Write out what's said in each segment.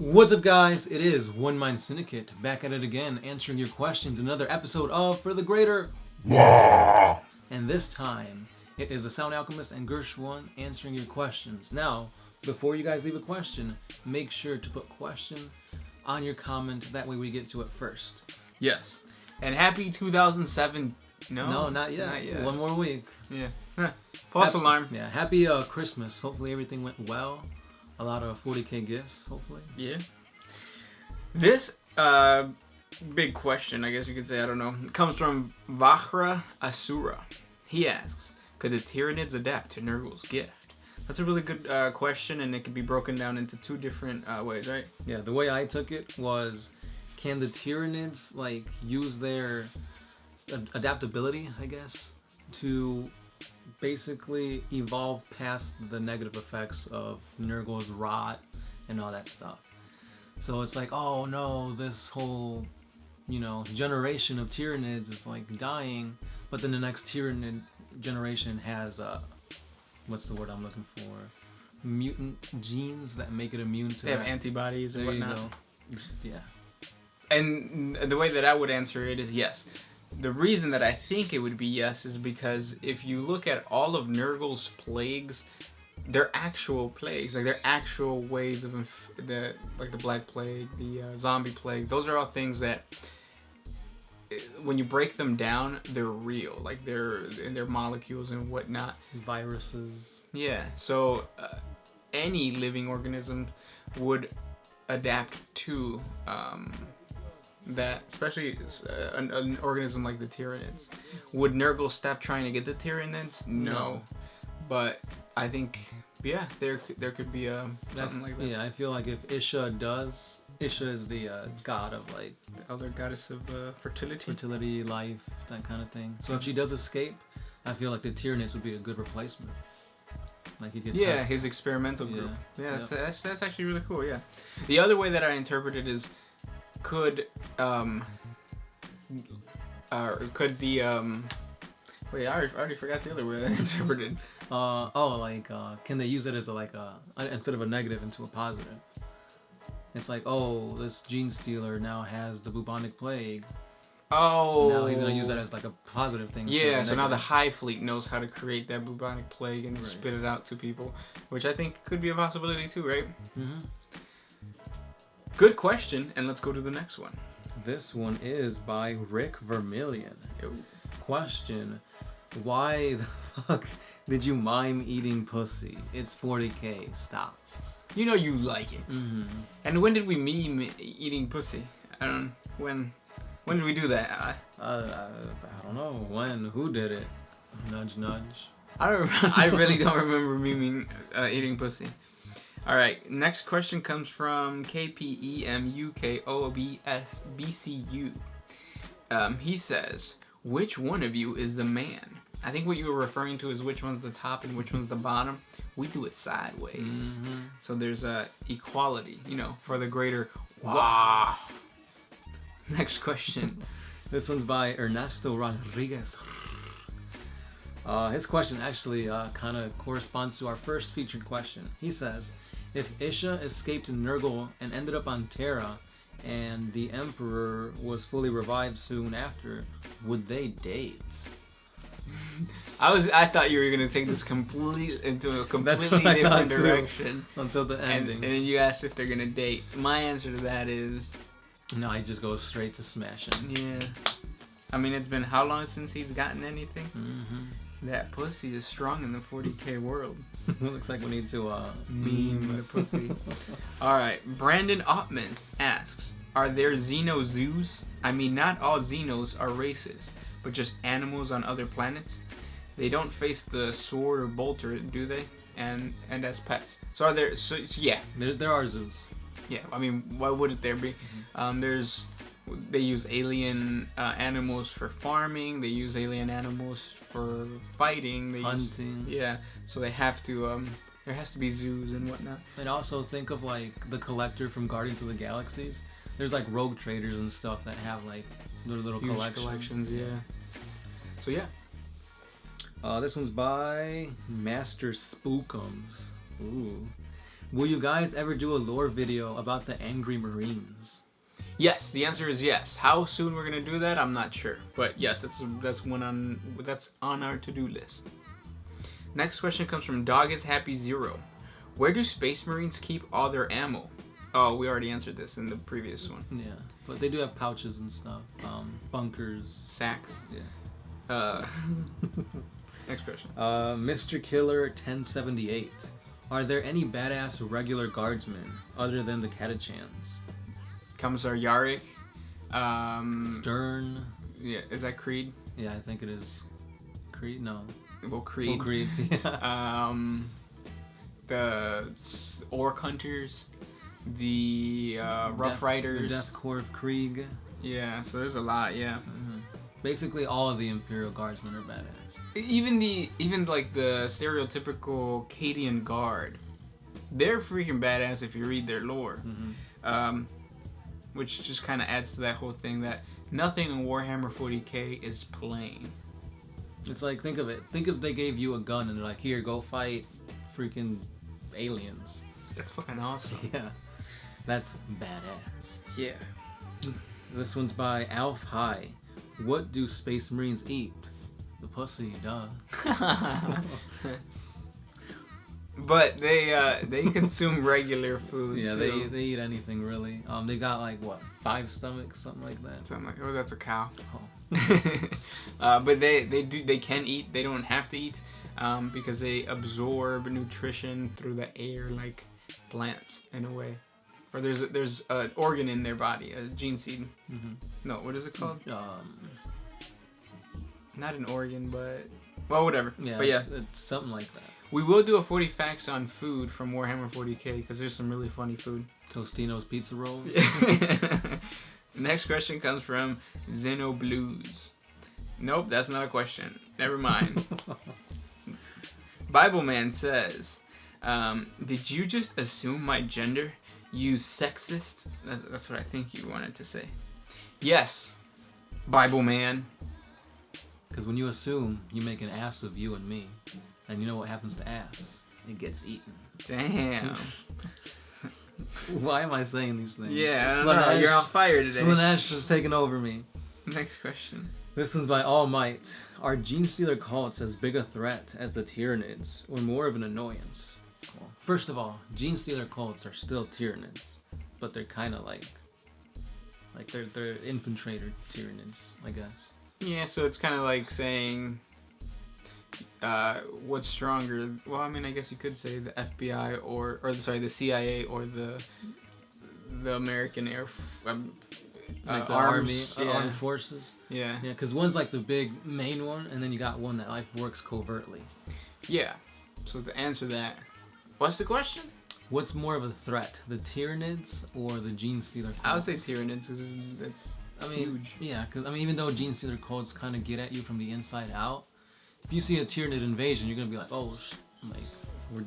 What's up, guys? It is One Mind Syndicate back at it again, answering your questions in another episode of For the Greater. And this time, it is the Sound Alchemist and Gershwan answering your questions. Now, before you guys leave a question, make sure to put question on your comment. That way we get to it first. Yes. And happy 2007. No, not yet. Not yet. One more week. Yeah. False alarm. Yeah. Happy Christmas. Hopefully everything went well. A lot of 40K gifts, hopefully. Yeah. This big question, I guess you could say, I don't know, comes from Vahra Asura. He asks, could the Tyranids adapt to Nurgle's gift? That's a really good question, and it can be broken down into two different ways, right? Yeah, the way I took it was, can the Tyranids use their adaptability, I guess, to basically evolve past the negative effects of Nurgle's rot and all that stuff. So it's like, oh no, this whole, generation of Tyranids is dying, but then the next Tyranid generation has what's the word I'm looking for? Mutant genes that make it immune to They have antibodies or there whatnot. You go. Yeah. And the way that I would answer it is yes. The reason that I think it would be yes is because if you look at all of Nurgle's plagues, they're actual plagues, they're actual ways of the Black Plague, the Zombie Plague. Those are all things that, when you break them down, they're real, they're in their molecules and whatnot. Viruses. Yeah. So any living organism would adapt to that, especially an organism like the Tyranids. Would Nurgle stop trying to get the Tyranids? No. But I think, yeah, there could be something like that. Yeah, I feel like if Isha is the god of the elder goddess of fertility, life, that kind of thing. So if she does escape, I feel like the Tyranids would be a good replacement. He could test. His experimental group. Yeah. That's actually really cool. Yeah. The other way that I interpret it is, could the wait, I already forgot the other way that I interpreted. Can they use it as instead of a negative into a positive? It's like, oh, this gene stealer now has the bubonic plague. Oh. Now he's gonna use that as a positive thing. Yeah, so now the High Fleet knows how to create that bubonic plague and spit it out to people, which I think could be a possibility too, right? Mm-hmm. Good question, and let's go to the next one. This one is by Rick Vermillion. Ooh. Question: why the fuck did you mime eating pussy? It's 40K. Stop. You know you like it. Mm-hmm. And when did we meme eating pussy? I don't know. When did we do that? I don't know. When? Who did it? Nudge, nudge. I really don't remember memeing eating pussy. All right. Next question comes from KPEMUKOBSBCU. He says, which one of you is the man? I think what you were referring to is which one's the top and which one's the bottom. We do it sideways. Mm-hmm. So there's equality, for the greater. Wow. Next question. This one's by Ernesto Rodriguez. His question actually kind of corresponds to our first featured question. He says, if Isha escaped Nurgle and ended up on Terra, and the Emperor was fully revived soon after, would they date? I thought you were gonna take this into a completely different direction until the ending. And then you asked if they're gonna date. My answer to that is no. I just go straight to smashing. Yeah. I mean, it's been how long since he's gotten anything? Mm-hmm. That pussy is strong in the 40K world. Looks like we need to meme the pussy. All right. Brandon Ottman asks, are there Xeno zoos? I mean, not all Xenos are races, but just animals on other planets. They don't face the sword or bolter, do they? And as pets. So are there? So yeah. There are zoos. Yeah. I mean, why wouldn't there be? They use alien animals for farming. They use alien animals for fighting. Hunting. So they have to. There has to be zoos and whatnot. And also think of the Collector from Guardians of the Galaxies. There's rogue traders and stuff that have their little huge collections. Yeah. So yeah. This one's by Master Spookums. Ooh. Will you guys ever do a lore video about the Angry Marines? Yes, the answer is yes. How soon we're gonna do that, I'm not sure, but yes, that's on our to-do list. Next question comes from Dog is Happy Zero. Where do Space Marines keep all their ammo? Oh, we already answered this in the previous one. Yeah, but they do have pouches and stuff, bunkers, Sacks. Yeah. Next question. Mr. Killer 1078. Are there any badass regular guardsmen other than the Catachans? Commissar Yarick. Stern. Yeah, is that Creed? Yeah, I think it is. Creed? No. Well, Creed. Oh, Creed. Yeah. The Orc Hunters. The Rough Riders. The Death Corps of Krieg. Yeah, so there's a lot, yeah. Mm-hmm. Basically, all of the Imperial Guardsmen are badass. Even like the stereotypical Cadian Guard, they're freaking badass if you read their lore. Mm-hmm. Which just kind of adds to that whole thing that nothing in Warhammer 40K is plain. It's like, think of it. Think if they gave you a gun and they're like, here, go fight freaking aliens. That's fucking awesome. Yeah. That's badass. Yeah. This one's by Alf High. What do Space Marines eat? The pussy, duh. But they consume regular food. Yeah, too. they eat anything really. They got like what, 5 stomachs, something like that. So I'm like, oh, that's a cow. Oh. But they can eat. They don't have to eat because they absorb nutrition through the air like plants in a way. Or there's an organ in their body, a gene seed. Mm-hmm. No, what is it called? Not an organ, but well, whatever. Yeah, but yeah, it's something like that. We will do a 40 facts on food from Warhammer 40K because there's some really funny food. Tostino's pizza rolls. Next question comes from Zeno Blues. Nope, that's not a question. Never mind. Bible Man says, did you just assume my gender? You sexist? That's what I think you wanted to say. Yes, Bible Man. Because when you assume, you make an ass of you and me. And you know what happens to ass? It gets eaten. Damn. Why am I saying these things? Yeah, you're on fire today. Slanesh just taking over me. Next question. This one's by All Might. Are Gene Stealer cults as big a threat as the Tyranids, or more of an annoyance? Well, first of all, Gene Stealer cults are still Tyranids, but they're kind of like they're infiltrator Tyranids, I guess. Yeah, so it's kind of like saying, what's stronger? Well, I mean, I guess you could say the FBI or the CIA or the American like the arms, armed forces. Yeah. Yeah, because one's like the big main one, and then you got one that like works covertly. Yeah. So to answer that, what's the question? What's more of a threat, the Tyranids or the Gene Stealer cults? I would say Tyranids because it's huge. Yeah, because even though Gene Stealer cults kind of get at you from the inside out, if you see a Tyranid invasion, you're gonna be like, oh, like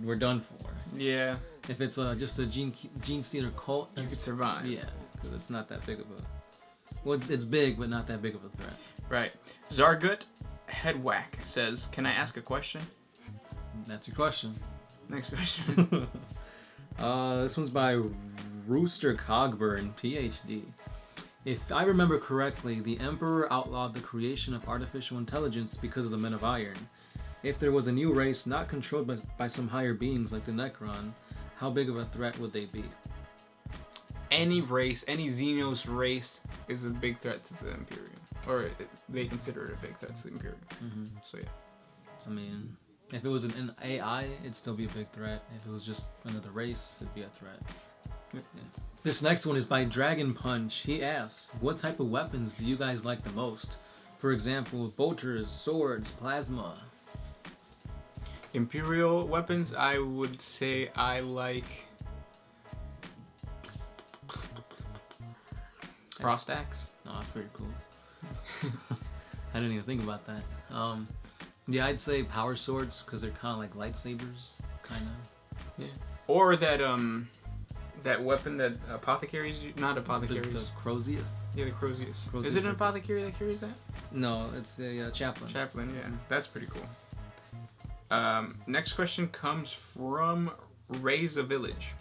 we're done for. Yeah. If it's just a Gene Stealer cult, you could survive. Yeah, because it's not that big of a. Well, it's big, but not that big of a threat. Right. Zargut Headwhack says, "Can I ask a question?" That's your question. Next question. This one's by Rooster Cogburn, PhD. If I remember correctly, the Emperor outlawed the creation of artificial intelligence because of the Men of Iron. If there was a new race not controlled by some higher beings like the Necron, how big of a threat would they be? Any race, any Xenos race is a big threat to the Imperium. Or they consider it a big threat to the Imperium. Mm-hmm. So yeah. I mean, if it was an AI, it'd still be a big threat. If it was just another race, it'd be a threat. Yeah. This next one is by Dragon Punch. He asks, what type of weapons do you guys like the most? For example, bolters, swords, plasma. Imperial weapons, I would say I like Frost Axe. Oh, that's pretty cool. I didn't even think about that. Yeah, I'd say power swords because they're kind of like lightsabers, kind of. Yeah. Or that weapon that apothecaries, not apothecaries. The Crozius. Yeah, the Crozius. Is it an apothecary that carries that? No, it's a chaplain. Chaplain, yeah. That's pretty cool. Next question comes from raise a village.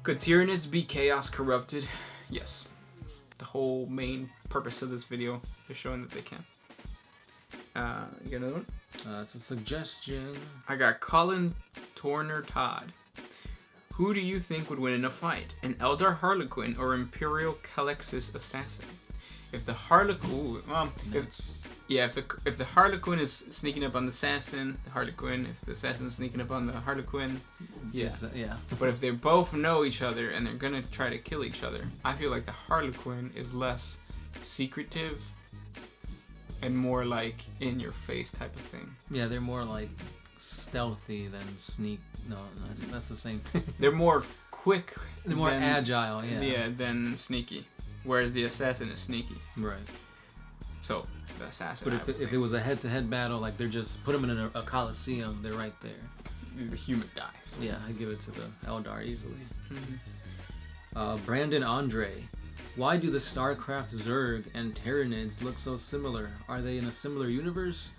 Could Tyranids be chaos corrupted? Yes. The whole main purpose of this video is showing that they can. You got another one? It's a suggestion. I got Colin Torner Todd. Who do you think would win in a fight? An Eldar Harlequin or Imperial Calexis Assassin? If the Harlequin, if the Harlequin is sneaking up on the Assassin, the Harlequin. If the Assassin is sneaking up on the Harlequin, yeah. But if they both know each other and they're gonna try to kill each other, I feel like the Harlequin is less secretive and more like in your face type of thing. Yeah, they're more like stealthy than sneak. No, that's the same thing. They're more quick. They're more agile. Yeah. Yeah, than sneaky. Whereas the Assassin is sneaky. Right. So the Assassin. But if it was a head-to-head battle, like they're just put them in a coliseum, they're right there. The human dies. Yeah, I give it to the Eldar easily. Mm-hmm. Brandon Andre. Why do the StarCraft Zerg and Tyranids look so similar? Are they in a similar universe?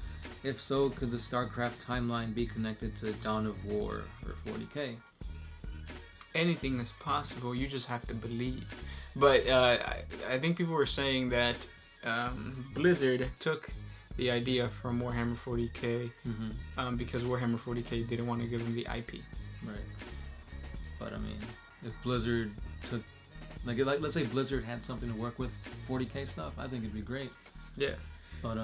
If so, could the StarCraft timeline be connected to Dawn of War or 40K? Anything is possible. You just have to believe. But I think people were saying that Blizzard took the idea from Warhammer 40K because Warhammer 40K didn't want to give them the IP. Right. But I mean, if Blizzard took, like let's say Blizzard had something to work with 40K stuff, I think it'd be great. Yeah. But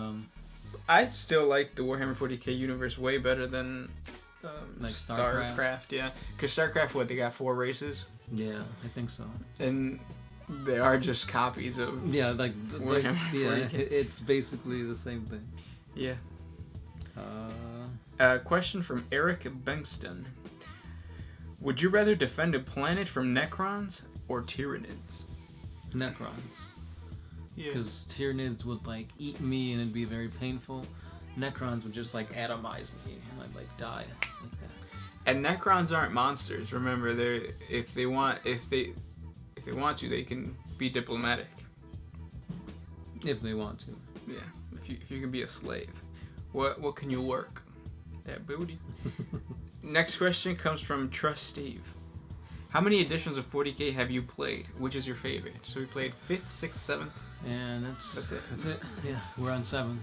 I still like the Warhammer 40K universe way better than like StarCraft. Yeah. Because StarCraft, they got 4 races? Yeah, I think so. And they are just copies of Warhammer 40K. It's basically the same thing. Yeah. A question from Eric Bengston. Would you rather defend a planet from Necrons or Tyranids? Necrons. Yeah. Because Tyranids would like eat me and it'd be very painful. Necrons would just like atomize me and I'd like die like that. And Necrons aren't monsters. Remember, if they want to, they can be diplomatic. If they want to. Yeah. If you can be a slave, what can you work? That booty. Next question comes from Trust Steve. How many editions of 40K have you played? Which is your favorite? So we played 5th, 6th, 7th. And that's it. Yeah, we're on 7.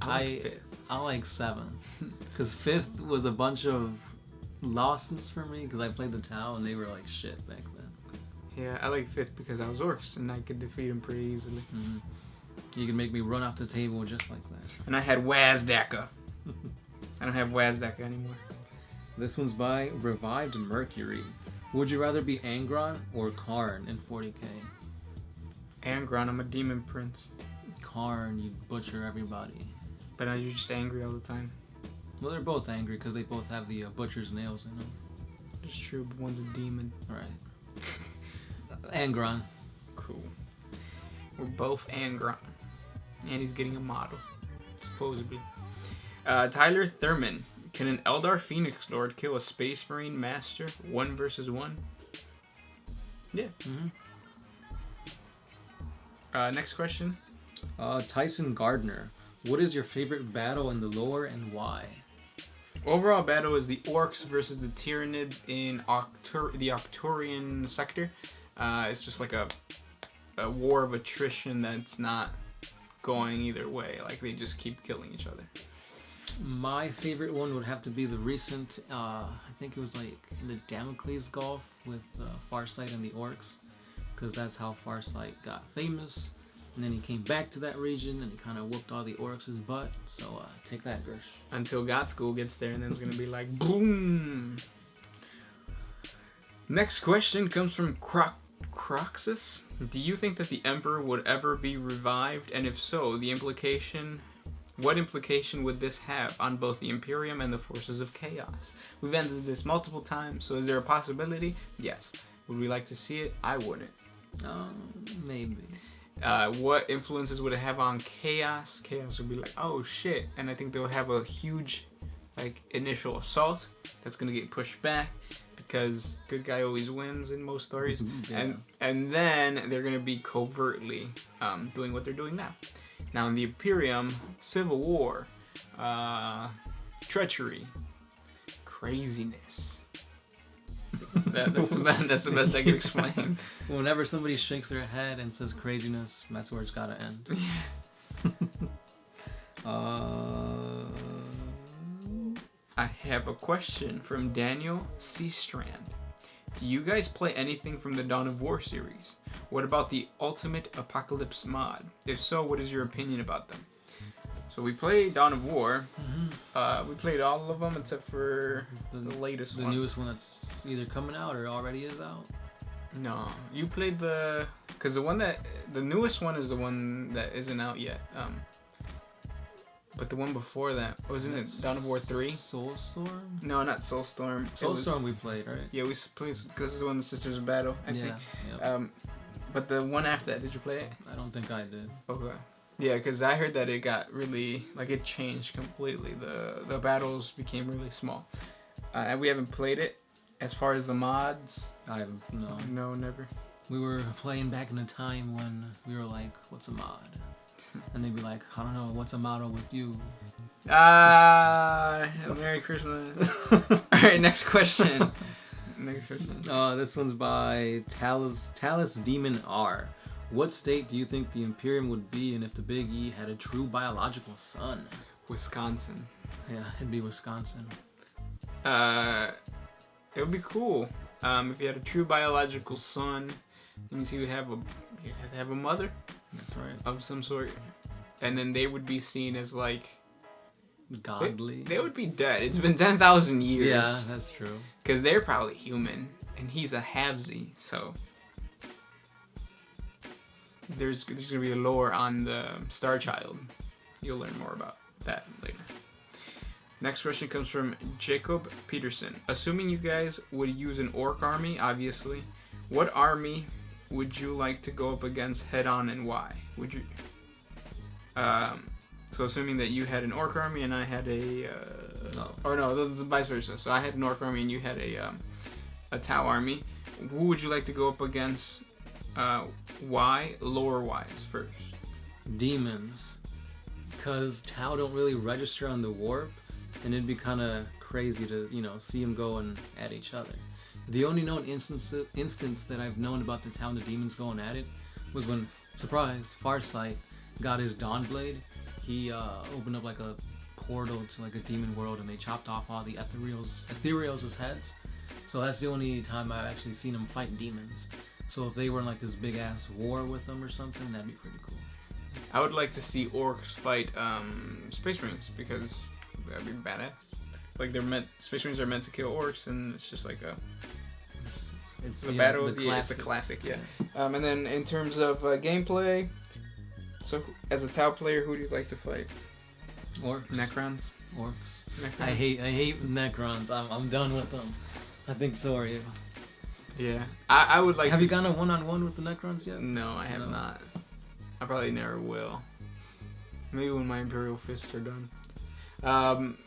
I like 7 because 5th was a bunch of losses for me because I played the Tau and they were like shit back then. Yeah, I like 5th because I was orcs and I could defeat them pretty easily. Mm-hmm. You can make me run off the table just like that. And I had Wazdaka. I don't have Wazdaka anymore. This one's by Revived Mercury. Would you rather be Angron or Karn in 40K? Angron, I'm a demon prince. Karn, you butcher everybody. But now you're just angry all the time. Well, they're both angry because they both have the butcher's nails in them. It's true, but one's a demon. Right. Angron. Cool. We're both Angron. And he's getting a model. Supposedly. Tyler Thurman. Can an Eldar Phoenix Lord kill a Space Marine Master 1 versus 1? Yeah. Next question. Tyson Gardner. What is your favorite battle in the lore and why? Overall battle is the Orcs versus the Tyranids in the Octorian sector. It's just like a war of attrition that's not going either way. Like they just keep killing each other. My favorite one would have to be the recent, I think it was like in the Damocles Gulf with Farsight and the Orcs, because that's how Farsight got famous, and then he came back to that region and he kind of whooped all the Orcs' butt, so take that, Gersh. Until God School gets there and then it's going to be like, boom! Next question comes from Croxus. Do you think that the Emperor would ever be revived, and if so, what implication would this have on both the Imperium and the forces of chaos? We've ended this multiple times, so is there a possibility? Yes. Would we like to see it? I wouldn't. Maybe. What influences would it have on chaos? Chaos would be like, oh shit, and I think they'll have a huge initial assault that's gonna get pushed back because good guy always wins in most stories. Yeah. And then they're gonna be covertly doing what they're doing now. Now in the Imperium, civil war, treachery, craziness. That's the best I can explain. Whenever somebody shakes their head and says craziness, that's where it's gotta end. I have a question from Daniel C. Strand. Do you guys play anything from the Dawn of War series? What about the Ultimate Apocalypse mod? If so, what is your opinion about them? So we played Dawn of War. We played all of them except for the latest one. The newest one that's either coming out or already is out. No, you played because the newest one is the one that isn't out yet. But the one before that, wasn't it Dawn of War 3? Soulstorm? No, not Soulstorm. Soulstorm we played, right? Yeah, we played because this is when the Sisters of Battle, I think. Yeah. But the one after that, did you play it? I don't think I did. Okay. Yeah, because I heard that it got really, it changed completely. The battles became really small. We haven't played it. As far as the mods, I haven't, no. No, never. We were playing back in a time when we were like, what's a mod? And they'd be like, I don't know, what's a motto with you? Merry Christmas. Alright, next question. This one's by Talus Demon R. What state do you think the Imperium would be in if the Big E had a true biological son? Wisconsin. Yeah, it'd be Wisconsin. It would be cool. If you had a true biological son, means you'd have to have a mother. That's right. Of some sort. And then they would be seen as godly. They would be dead. It's been 10,000 years. Yeah, that's true. Because they're probably human, and he's a halvesy, so there's gonna be a lore on the Star Child. You'll learn more about that later. Next question comes from Jacob Peterson. Assuming you guys would use an orc army, obviously, what army would you like to go up against head on and why? Would you? So assuming that you had an orc army and I had a, the vice versa. So I had an orc army and you had a Tau army. Who would you like to go up against? Why? Lore wise first. Demons, because Tau don't really register on the warp, and it'd be kind of crazy to see them go at each other. The only known instance that I've known about the Tau and the demons going at it was when, surprise, Farsight got his Dawnblade. He opened up a portal to a demon world, and they chopped off all the Ethereals' heads. So that's the only time I've actually seen them fight demons. So if they were in this big ass war with them or something, that'd be pretty cool. I would like to see orcs fight Space Marines, because that'd be badass. Space Marines are meant to kill orcs, and it's just it's the battle. It's a classic, yeah. And then in terms of gameplay, so as a Tau player, who do you like to fight? Orcs. Necrons. Orcs. Necrons. I hate Necrons. I'm done with them. I think so are you. Yeah, I would like. Have you gone a one-on-one with the Necrons yet? No, I have not. I probably never will. Maybe when my Imperial Fists are done.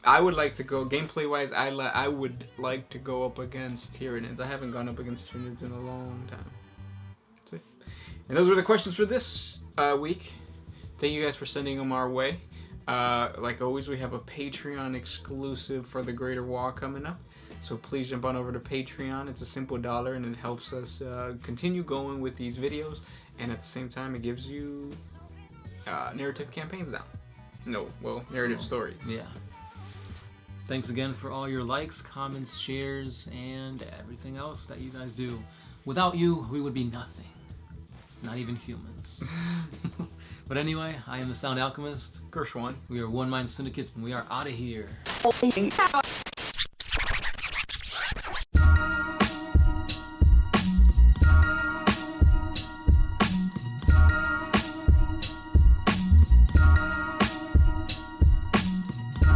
I would like to go gameplay-wise. I would like to go up against Tyranids. I haven't gone up against Tyranids in a long time. See? And those were the questions for this week. Thank you guys for sending them our way. Like always, we have a Patreon exclusive for the Greater Wall coming up. So please jump on over to Patreon. It's a simple $1 and it helps us continue going with these videos. And at the same time, it gives you narrative campaigns down. Narrative stories. Yeah. Thanks again for all your likes, comments, shares, and everything else that you guys do. Without you, we would be nothing. Not even humans. But anyway, I am the Sound Alchemist. Gershwan. We are One Mind Syndicate, and we are out of here.